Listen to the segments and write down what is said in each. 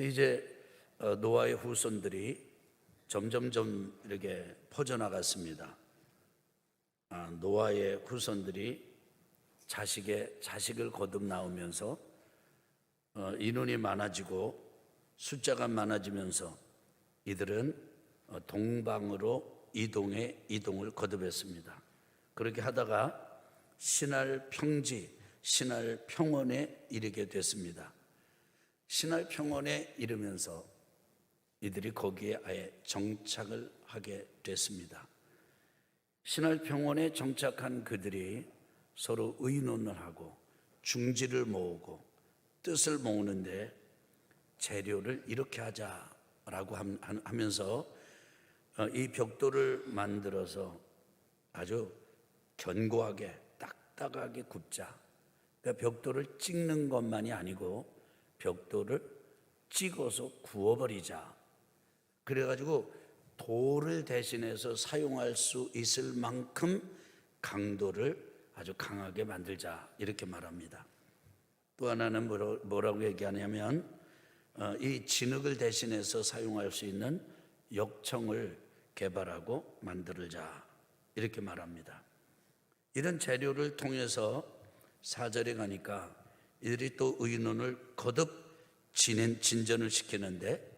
이제 노아의 후손들이 점점점 이렇게 퍼져나갔습니다. 노아의 후손들이 자식을 거듭 낳으면서 인원이 많아지고 숫자가 많아지면서 이들은 동방으로 이동을 거듭했습니다. 그렇게 하다가 신할 평지, 신할 평원에 이르게 됐습니다. 신할 평원에 이르면서 이들이 거기에 아예 정착을 하게 됐습니다. 신할 평원에 정착한 그들이 서로 의논을 하고 중지를 모으고 뜻을 모으는데 재료를 이렇게 하자라고 하면서 이 벽돌을 만들어서 아주 견고하게 딱딱하게 굽자. 그러니까 벽돌을 찍는 것만이 아니고 벽돌을 찍어서 구워버리자. 그래가지고 돌을 대신해서 사용할 수 있을 만큼 강도를 아주 강하게 만들자, 이렇게 말합니다. 또 하나는 뭐라고 얘기하냐면 이 진흙을 대신해서 사용할 수 있는 역청을 개발하고 만들자, 이렇게 말합니다. 이런 재료를 통해서 4절에 가니까 이들이 또 의논을 거듭 진전을 시키는데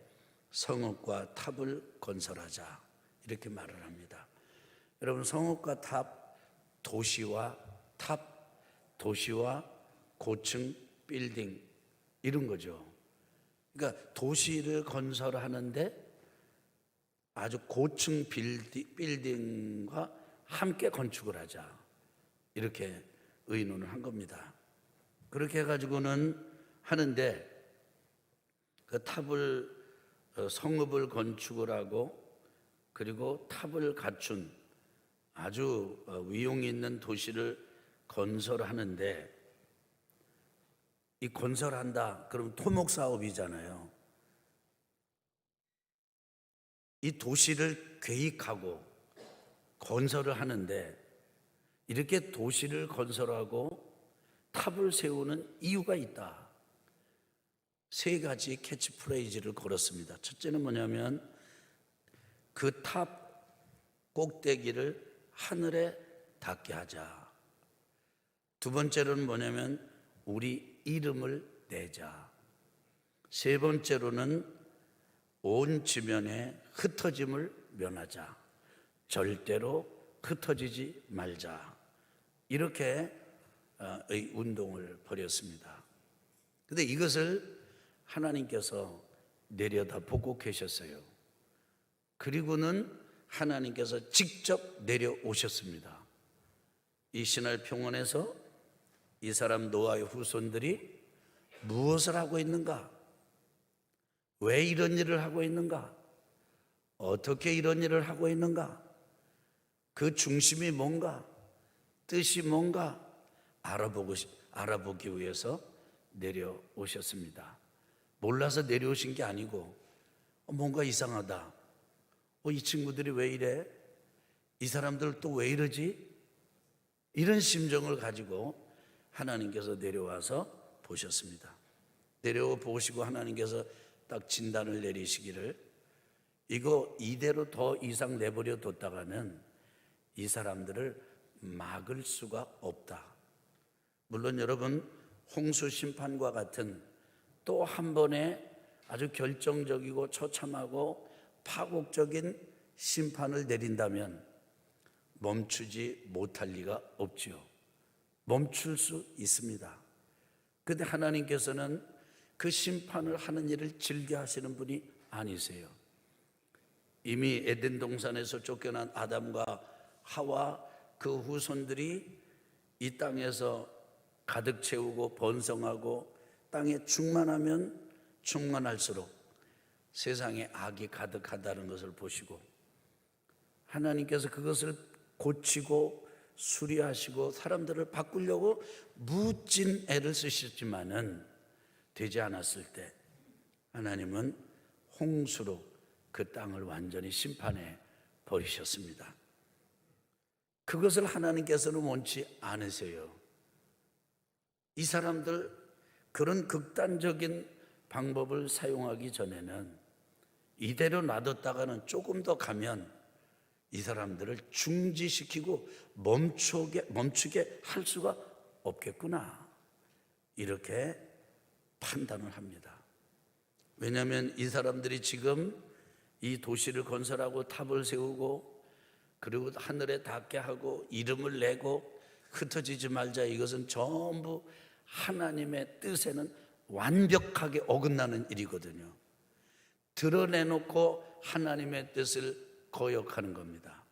성읍과 탑을 건설하자, 이렇게 말을 합니다. 여러분, 성읍과 탑, 도시와 고층 빌딩, 이런 거죠. 그러니까 도시를 건설하는데 아주 고층 빌딩과 함께 건축을 하자, 이렇게 의논을 한 겁니다. 그렇게 해가지고는 하는데 그 성읍을 건축을 하고 그리고 탑을 갖춘 아주 위용 있는 도시를 건설하는데, 이 건설한다 그럼 토목 사업이잖아요. 이 도시를 계획하고 건설을 하는데 이렇게 도시를 건설하고 탑을 세우는 이유가 있다. 3가지 캐치프레이즈를 걸었습니다. 첫째는 뭐냐면 그 탑 꼭대기를 하늘에 닿게 하자. 두 번째로는 뭐냐면 우리 이름을 내자. 세 번째로는 온 지면에 흩어짐을 면하자. 절대로 흩어지지 말자. 이렇게 운동을 벌였습니다. 그런데 이것을 하나님께서 내려다보고 계셨어요. 그리고는 하나님께서 직접 내려오셨습니다. 이 신할 평원에서 이 사람 노아의 후손들이 무엇을 하고 있는가? 왜 이런 일을 하고 있는가? 어떻게 이런 일을 하고 있는가? 그 중심이 뭔가? 뜻이 뭔가? 알아보기 위해서 내려오셨습니다. 몰라서 내려오신 게 아니고 뭔가 이상하다. 이 친구들이 왜 이래? 이 사람들 또 왜 이러지? 이런 심정을 가지고 하나님께서 내려와서 보셨습니다. 내려와 보시고 하나님께서 딱 진단을 내리시기를, 이거 이대로 더 이상 내버려 뒀다가는 이 사람들을 막을 수가 없다. 물론 여러분, 홍수 심판과 같은 또 한 번의 아주 결정적이고 처참하고 파국적인 심판을 내린다면 멈추지 못할 리가 없지요. 멈출 수 있습니다. 그런데 하나님께서는 그 심판을 하는 일을 즐겨 하시는 분이 아니세요. 이미 에덴 동산에서 쫓겨난 아담과 하와 그 후손들이 이 땅에서 가득 채우고 번성하고 땅에 충만하면 충만할수록 세상에 악이 가득하다는 것을 보시고 하나님께서 그것을 고치고 수리하시고 사람들을 바꾸려고 무진 애를 쓰셨지만은 되지 않았을 때 하나님은 홍수로 그 땅을 완전히 심판해 버리셨습니다. 그것을 하나님께서는 원치 않으세요. 이 사람들 그런 극단적인 방법을 사용하기 전에는 이대로 놔뒀다가는 조금 더 가면 이 사람들을 중지시키고 멈추게 할 수가 없겠구나, 이렇게 판단을 합니다. 왜냐하면 이 사람들이 지금 이 도시를 건설하고 탑을 세우고 그리고 하늘에 닿게 하고 이름을 내고 흩어지지 말자, 이것은 전부 하나님의 뜻에는 완벽하게 어긋나는 일이거든요. 드러내놓고 하나님의 뜻을 거역하는 겁니다.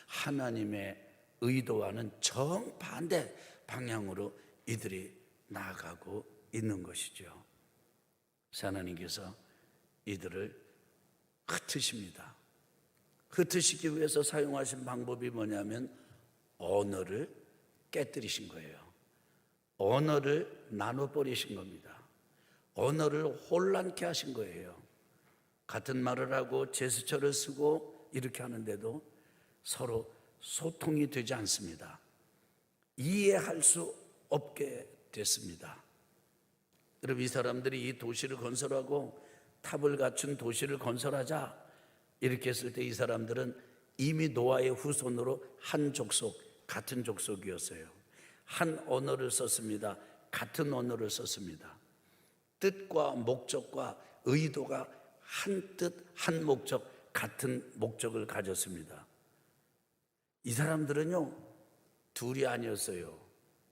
하나님의 의도와는 정반대 방향으로 이들이 나아가고 있는 것이죠. 하나님께서 이들을 흩으십니다. 흩으시기 위해서 사용하신 방법이 뭐냐면 언어를 깨뜨리신 거예요. 언어를 나눠버리신 겁니다. 언어를 혼란케 하신 거예요. 같은 말을 하고 제스처를 쓰고 이렇게 하는데도 서로 소통이 되지 않습니다. 이해할 수 없게 됐습니다. 여러분, 이 사람들이 이 도시를 건설하고 탑을 갖춘 도시를 건설하자 이렇게 했을 때 이 사람들은 이미 노아의 후손으로 한 족속, 같은 족속이었어요. 한 언어를 썼습니다. 같은 언어를 썼습니다. 뜻과 목적과 의도가 한 뜻, 한 목적, 같은 목적을 가졌습니다. 이 사람들은요, 둘이 아니었어요.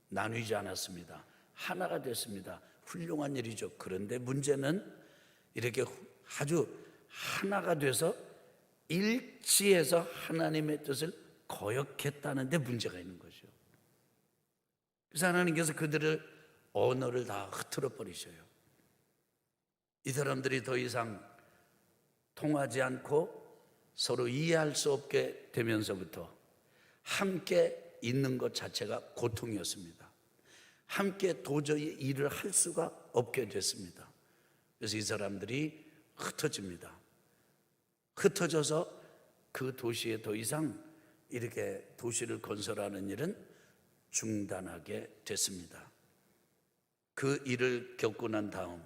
나뉘지 않았습니다. 하나가 됐습니다. 훌륭한 일이죠. 그런데 문제는 이렇게 아주 하나가 돼서 일치해서 하나님의 뜻을 거역했다는 데 문제가 있는 거죠. 그래서 하나님께서 그들을 언어를 다 흐트러 버리셔요. 이 사람들이 더 이상 통하지 않고 서로 이해할 수 없게 되면서부터 함께 있는 것 자체가 고통이었습니다. 함께 도저히 일을 할 수가 없게 됐습니다. 그래서 이 사람들이 흩어집니다. 흩어져서 그 도시에 더 이상 이렇게 도시를 건설하는 일은 중단하게 됐습니다. 그 일을 겪고 난 다음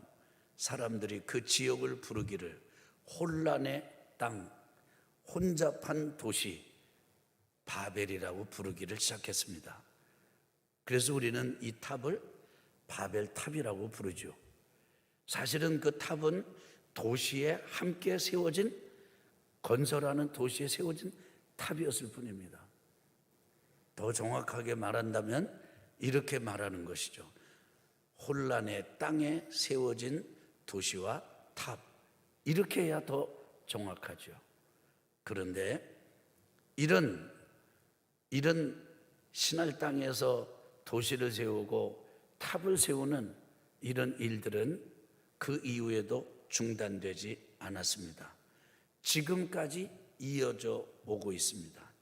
사람들이 그 지역을 부르기를 혼란의 땅, 혼잡한 도시 바벨이라고 부르기를 시작했습니다. 그래서 우리는 이 탑을 바벨탑이라고 부르죠. 사실은 그 탑은 도시에 함께 세워진, 건설하는 도시에 세워진 탑이었을 뿐입니다. 더 정확하게 말한다면 이렇게 말하는 것이죠. 혼란의 땅에 세워진 도시와 탑, 이렇게 해야 더 정확하죠. 그런데 이런 신할 땅에서 도시를 세우고 탑을 세우는 이런 일들은 그 이후에도 중단되지 않았습니다. 지금까지 이어져 오고 있습니다.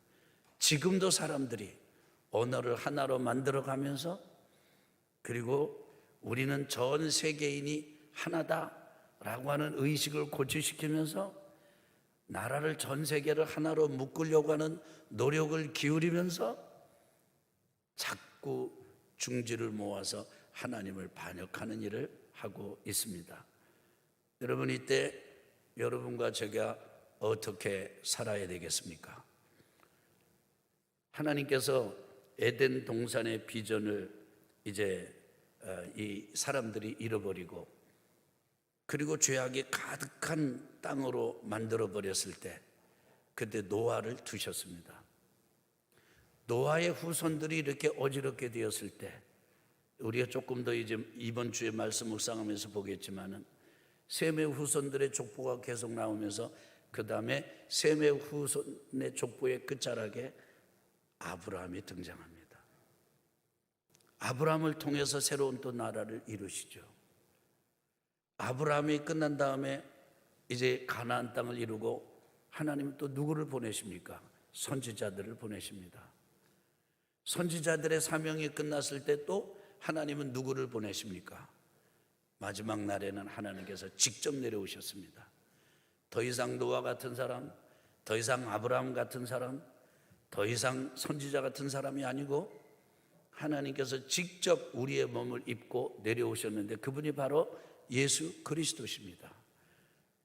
지금도 사람들이 언어를 하나로 만들어가면서, 그리고 우리는 전 세계인이 하나다라고 하는 의식을 고취시키면서 나라를 전 세계를 하나로 묶으려고 하는 노력을 기울이면서 자꾸 중지를 모아서 하나님을 반역하는 일을 하고 있습니다. 여러분, 이때 여러분과 제가 어떻게 살아야 되겠습니까? 하나님께서 에덴 동산의 비전을 이제 이 사람들이 잃어버리고, 그리고 죄악이 가득한 땅으로 만들어 버렸을 때, 그때 노아를 두셨습니다. 노아의 후손들이 이렇게 어지럽게 되었을 때, 우리가 조금 더 이제 이번 주에 말씀 묵상하면서 보겠지만은 셈의 후손들의 족보가 계속 나오면서 그 다음에 셈의 후손의 족보의 끝자락에 아브라함이 등장합니다. 아브라함을 통해서 새로운 또 나라를 이루시죠. 아브라함이 끝난 다음에 이제 가나안 땅을 이루고 하나님은 또 누구를 보내십니까? 선지자들을 보내십니다. 선지자들의 사명이 끝났을 때 또 하나님은 누구를 보내십니까? 마지막 날에는 하나님께서 직접 내려오셨습니다. 더 이상 노아 같은 사람, 더 이상 아브라함 같은 사람, 더 이상 선지자 같은 사람이 아니고 하나님께서 직접 우리의 몸을 입고 내려오셨는데, 그분이 바로 예수 그리스도십니다.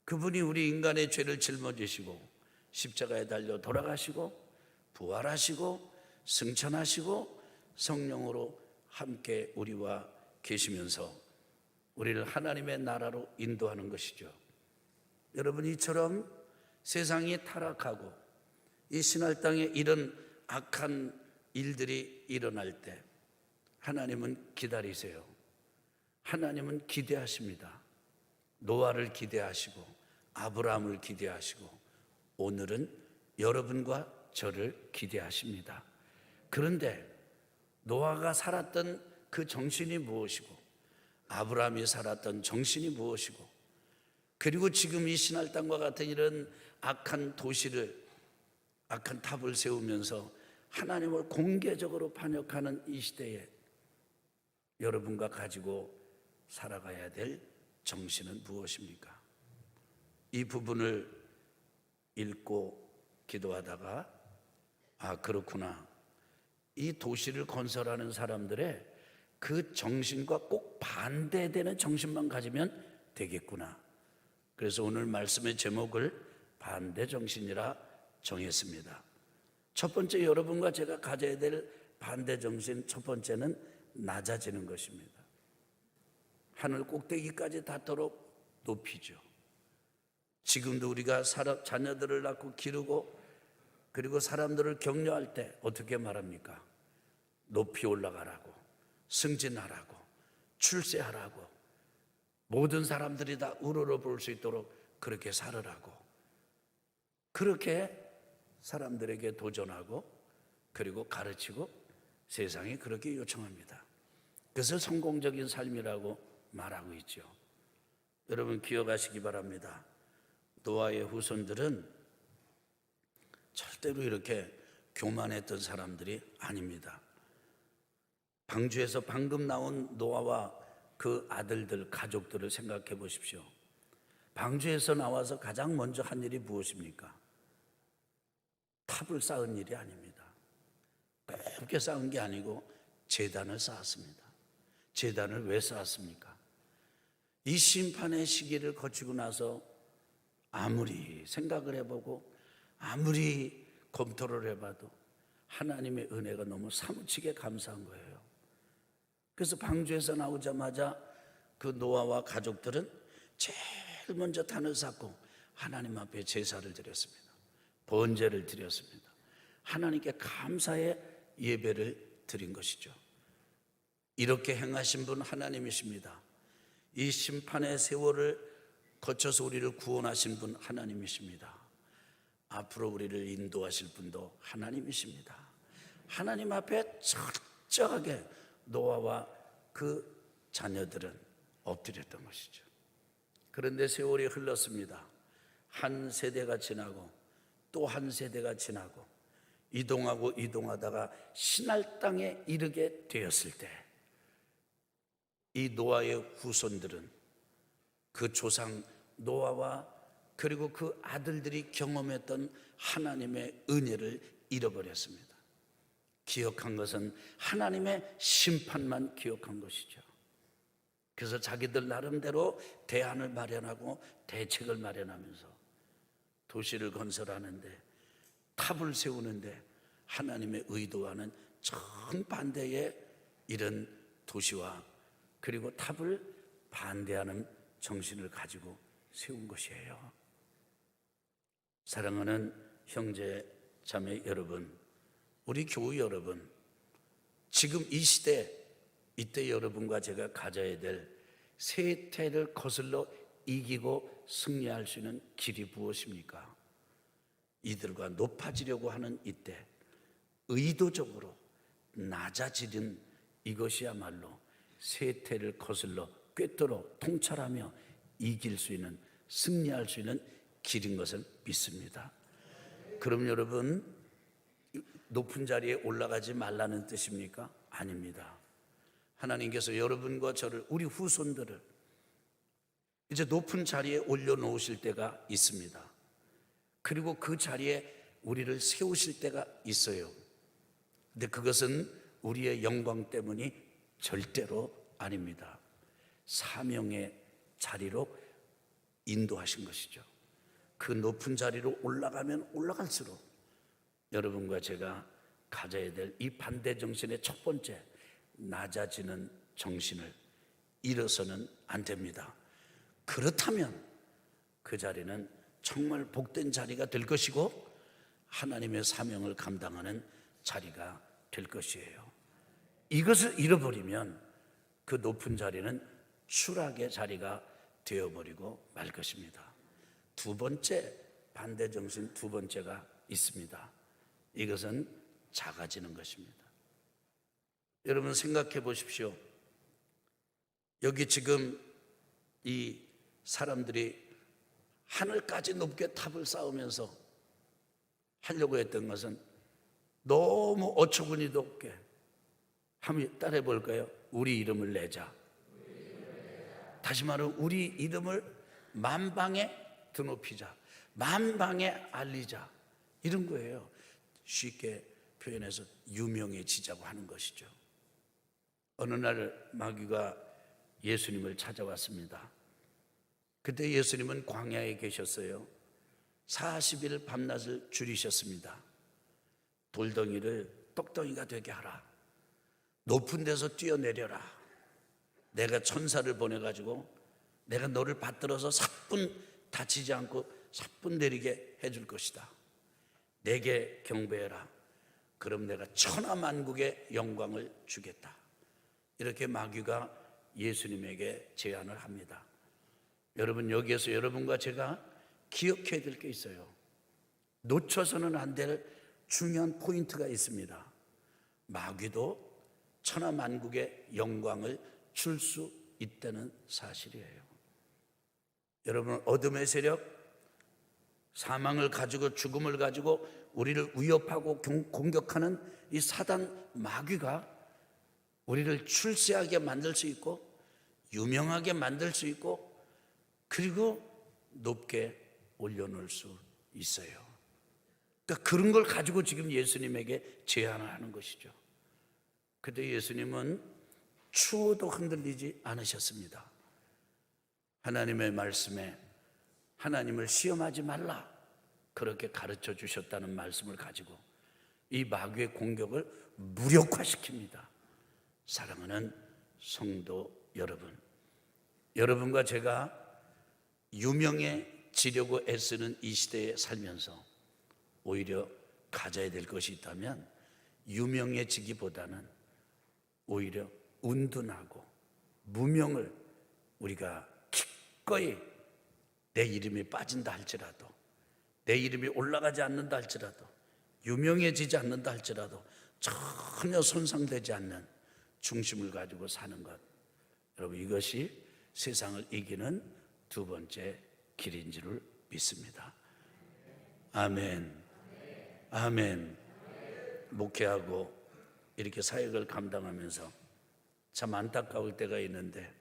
그분이 우리 인간의 죄를 짊어지시고 십자가에 달려 돌아가시고 부활하시고 승천하시고 성령으로 함께 우리와 계시면서 우리를 하나님의 나라로 인도하는 것이죠. 여러분, 이처럼 세상이 타락하고 이 신할 땅에 이런 악한 일들이 일어날 때 하나님은 기다리세요. 하나님은 기대하십니다. 노아를 기대하시고 아브라함을 기대하시고 오늘은 여러분과 저를 기대하십니다. 그런데 노아가 살았던 그 정신이 무엇이고 아브라함이 살았던 정신이 무엇이고 그리고 지금 이 신할 땅과 같은 이런 악한 도시를 악한 탑을 세우면서 하나님을 공개적으로 반역하는 이 시대에 여러분과 가지고 살아가야 될 정신은 무엇입니까? 이 부분을 읽고 기도하다가 그렇구나, 이 도시를 건설하는 사람들의 그 정신과 꼭 반대되는 정신만 가지면 되겠구나. 그래서 오늘 말씀의 제목을 반대 정신이라 정했습니다. 첫 번째, 여러분과 제가 가져야 될 반대 정신, 첫 번째는 낮아지는 것입니다. 하늘 꼭대기까지 닿도록 높이죠. 지금도 우리가 자녀들을 낳고 기르고 그리고 사람들을 격려할 때 어떻게 말합니까? 높이 올라가라고, 승진하라고, 출세하라고, 모든 사람들이 다 우러러볼 수 있도록 그렇게 살으라고, 그렇게 사람들에게 도전하고 그리고 가르치고 세상이 그렇게 요청합니다. 그것을 성공적인 삶이라고 말하고 있죠. 여러분 기억하시기 바랍니다. 노아의 후손들은 절대로 이렇게 교만했던 사람들이 아닙니다. 방주에서 방금 나온 노아와 그 아들들, 가족들을 생각해 보십시오. 방주에서 나와서 가장 먼저 한 일이 무엇입니까? 탑을 쌓은 일이 아닙니다. 넓게 쌓은 게 아니고 제단을 쌓았습니다. 제단을 왜 쌓았습니까? 이 심판의 시기를 거치고 나서 아무리 생각을 해보고 아무리 검토를 해봐도 하나님의 은혜가 너무 사무치게 감사한 거예요. 그래서 방주에서 나오자마자 그 노아와 가족들은 제일 먼저 단을 쌓고 하나님 앞에 제사를 드렸습니다. 번제를 드렸습니다. 하나님께 감사의 예배를 드린 것이죠. 이렇게 행하신 분 하나님이십니다. 이 심판의 세월을 거쳐서 우리를 구원하신 분 하나님이십니다. 앞으로 우리를 인도하실 분도 하나님이십니다. 하나님 앞에 철저하게 노아와 그 자녀들은 엎드렸던 것이죠. 그런데 세월이 흘렀습니다. 한 세대가 지나고 또 한 세대가 지나고 이동하고 이동하다가 신할 땅에 이르게 되었을 때 이 노아의 후손들은 그 조상 노아와 그리고 그 아들들이 경험했던 하나님의 은혜를 잃어버렸습니다. 기억한 것은 하나님의 심판만 기억한 것이죠. 그래서 자기들 나름대로 대안을 마련하고 대책을 마련하면서 도시를 건설하는데, 탑을 세우는데 하나님의 의도와는 정반대의 이런 도시와 그리고 탑을 반대하는 정신을 가지고 세운 것이에요. 사랑하는 형제 자매 여러분, 우리 교우 여러분, 지금 이 시대, 이때 여러분과 제가 가져야 될 세태를 거슬러 이기고 승리할 수 있는 길이 무엇입니까? 이들과 높아지려고 하는 이때 의도적으로 낮아지는 이것이야말로 세태를 거슬러 꿰뚫어 통찰하며 이길 수 있는, 승리할 수 있는 길인 것을 믿습니다. 그럼 여러분, 높은 자리에 올라가지 말라는 뜻입니까? 아닙니다. 하나님께서 여러분과 저를, 우리 후손들을 이제 높은 자리에 올려놓으실 때가 있습니다. 그리고 그 자리에 우리를 세우실 때가 있어요. 근데 그것은 우리의 영광 때문이 절대로 아닙니다. 사명의 자리로 인도하신 것이죠. 그 높은 자리로 올라가면 올라갈수록 여러분과 제가 가져야 될 이 반대 정신의 첫 번째, 낮아지는 정신을 잃어서는 안 됩니다. 그렇다면 그 자리는 정말 복된 자리가 될 것이고 하나님의 사명을 감당하는 자리가 될 것이에요. 이것을 잃어버리면 그 높은 자리는 추락의 자리가 되어버리고 말 것입니다. 두 번째 반대 정신, 두 번째가 있습니다. 이것은 작아지는 것입니다. 여러분 생각해 보십시오. 여기 지금 이 사람들이 하늘까지 높게 탑을 쌓으면서 하려고 했던 것은 너무 어처구니 높게, 한번 따라해 볼까요? 우리 이름을 내자. 다시 말하면 우리 이름을 만방에 드높이자, 만방에 알리자, 이런 거예요. 쉽게 표현해서 유명해지자고 하는 것이죠. 어느 날 마귀가 예수님을 찾아왔습니다. 그때 예수님은 광야에 계셨어요. 40일 밤낮을 줄이셨습니다. 돌덩이를 떡덩이가 되게 하라. 높은 데서 뛰어내려라. 내가 천사를 보내가지고 내가 너를 받들어서 사뿐 다치지 않고 사뿐 내리게 해줄 것이다. 내게 경배해라. 그럼 내가 천하만국의 영광을 주겠다. 이렇게 마귀가 예수님에게 제안을 합니다. 여러분, 여기에서 여러분과 제가 기억해야 될 게 있어요. 놓쳐서는 안 될 중요한 포인트가 있습니다. 마귀도 천하만국의 영광을 줄 수 있다는 사실이에요. 여러분, 어둠의 세력, 사망을 가지고 죽음을 가지고 우리를 위협하고 공격하는 이 사단 마귀가 우리를 출세하게 만들 수 있고 유명하게 만들 수 있고 그리고 높게 올려놓을 수 있어요. 그러니까 그런 걸 가지고 지금 예수님에게 제안을 하는 것이죠. 그때 예수님은 추워도 흔들리지 않으셨습니다. 하나님의 말씀에 하나님을 시험하지 말라, 그렇게 가르쳐 주셨다는 말씀을 가지고 이 마귀의 공격을 무력화시킵니다. 사랑하는 성도 여러분, 여러분과 제가 유명해지려고 애쓰는 이 시대에 살면서 오히려 가져야 될 것이 있다면 유명해지기보다는 오히려 운둔하고 무명을 우리가 기꺼이, 내 이름이 빠진다 할지라도, 내 이름이 올라가지 않는다 할지라도, 유명해지지 않는다 할지라도 전혀 손상되지 않는 중심을 가지고 사는 것, 여러분, 이것이 세상을 이기는 두 번째 길인 줄 믿습니다. 아멘. 아멘. 목회하고 이렇게 사역을 감당하면서 참 안타까울 때가 있는데,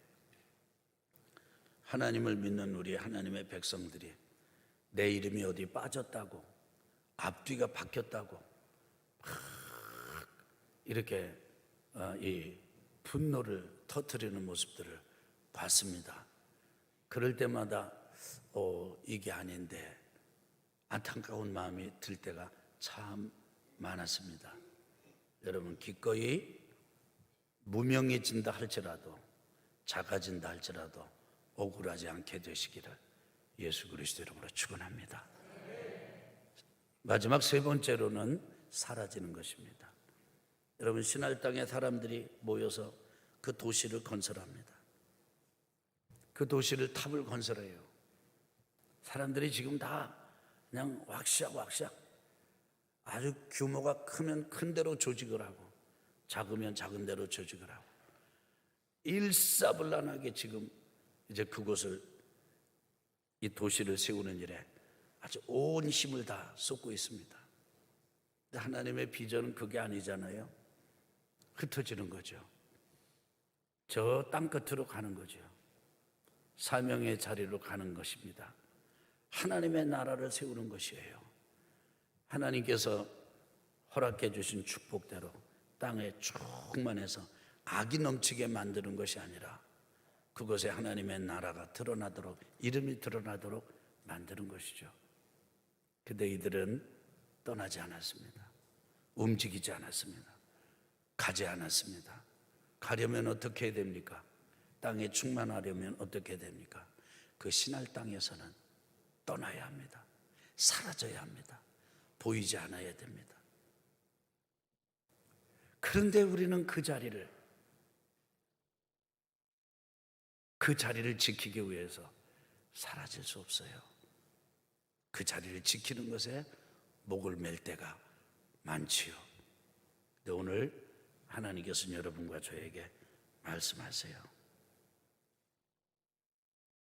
하나님을 믿는 우리 하나님의 백성들이 내 이름이 어디 빠졌다고, 앞뒤가 바뀌었다고 이렇게 이 분노를 터뜨리는 모습들을 봤습니다. 그럴 때마다 이게 아닌데 안타까운 마음이 들 때가 참 많았습니다. 여러분, 기꺼이 무명해진다 할지라도, 작아진다 할지라도 억울하지 않게 되시기를 예수 그리스도 이름으로 축원합니다. 마지막 세 번째로는 사라지는 것입니다. 여러분, 신할 땅에 사람들이 모여서 그 도시를 건설합니다. 그 도시를, 탑을 건설해요. 사람들이 지금 다 그냥 왁시락 아주 규모가 크면 큰 대로 조직을 하고 작으면 작은 대로 조직을 하고 일사불란하게 지금 이제 그곳을, 이 도시를 세우는 일에 아주 온 힘을 다 쏟고 있습니다. 근데 하나님의 비전은 그게 아니잖아요. 흩어지는 거죠. 저 땅 끝으로 가는 거죠. 사명의 자리로 가는 것입니다. 하나님의 나라를 세우는 것이에요. 하나님께서 허락해 주신 축복대로 땅에 충만해서 악이 넘치게 만드는 것이 아니라 그곳에 하나님의 나라가 드러나도록, 이름이 드러나도록 만드는 것이죠. 근데 이들은 떠나지 않았습니다. 움직이지 않았습니다. 가지 않았습니다. 가려면 어떻게 해야 됩니까? 땅에 충만하려면 어떻게 해야 됩니까? 그 신할 땅에서는 떠나야 합니다. 사라져야 합니다. 보이지 않아야 됩니다. 그런데 우리는 그 자리를 지키기 위해서 사라질 수 없어요. 그 자리를 지키는 것에 목을 맬 때가 많지요. 근데 오늘 하나님께서는 여러분과 저에게 말씀하세요.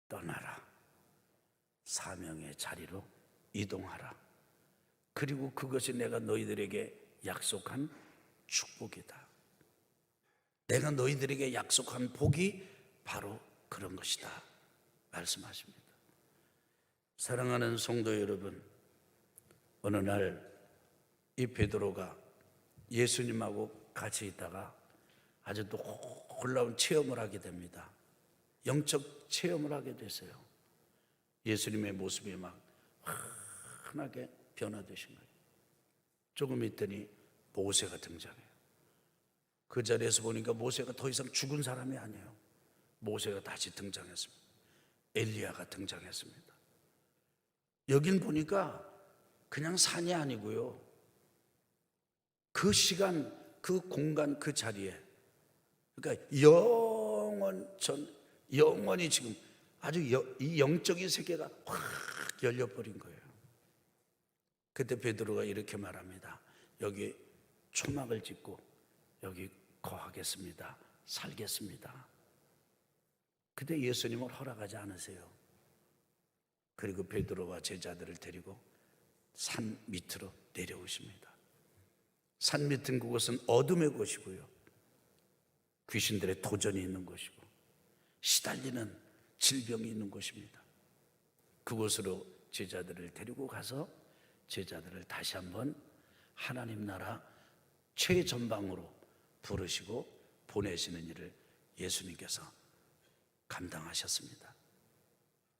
떠나라. 사명의 자리로 이동하라. 그리고 그것이 내가 너희들에게 약속한 축복이다. 내가 너희들에게 약속한 복이 바로 그런 것이다 말씀하십니다. 사랑하는 성도 여러분, 어느 날 이 베드로가 예수님하고 같이 있다가 아주 놀라운 체험을 하게 됩니다. 영적 체험을 하게 됐어요. 예수님의 모습이 막 환하게 변화되신 거예요. 조금 있더니 모세가 등장해요. 그 자리에서 보니까 모세가 더 이상 죽은 사람이 아니에요. 모세가 다시 등장했습니다. 엘리야가 등장했습니다. 여긴 보니까 그냥 산이 아니고요. 그 시간, 그 공간, 그 자리에, 그러니까 영원히 지금 아주 이 영적인 세계가 확 열려버린 거예요. 그때 베드로가 이렇게 말합니다. 여기 초막을 짓고 여기 거하겠습니다. 살겠습니다. 그때 예수님을 허락하지 않으세요. 그리고 베드로와 제자들을 데리고 산 밑으로 내려오십니다. 산 밑은 그곳은 어둠의 곳이고요. 귀신들의 도전이 있는 곳이고 시달리는 질병이 있는 곳입니다. 그곳으로 제자들을 데리고 가서 제자들을 다시 한번 하나님 나라 최전방으로 부르시고 보내시는 일을 예수님께서 감당하셨습니다.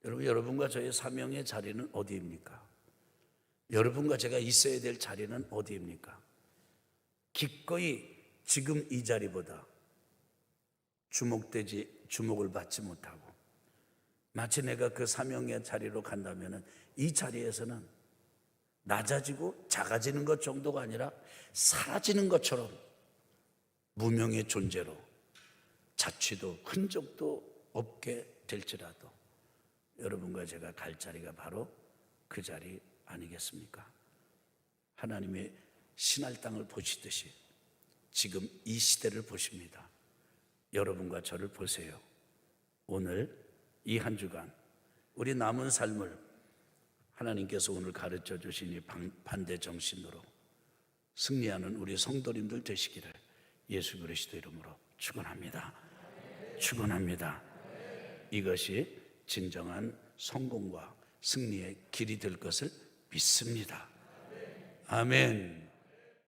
여러분과 저의 사명의 자리는 어디입니까? 여러분과 제가 있어야 될 자리는 어디입니까? 기꺼이 지금 이 자리보다 주목을 받지 못하고 마치 내가 그 사명의 자리로 간다면 이 자리에서는 낮아지고 작아지는 것 정도가 아니라 사라지는 것처럼 무명의 존재로 자취도 흔적도 없게 될지라도 여러분과 제가 갈 자리가 바로 그 자리 아니겠습니까? 하나님의 신할 땅을 보시듯이 지금 이 시대를 보십니다. 여러분과 저를 보세요. 오늘 이 한 주간 우리 남은 삶을 하나님께서 오늘 가르쳐 주시니 반대 정신으로 승리하는 우리 성도님들 되시기를 예수 그리스도 이름으로 축원합니다. 축원합니다. 이것이 진정한 성공과 승리의 길이 될 것을 믿습니다. 아멘.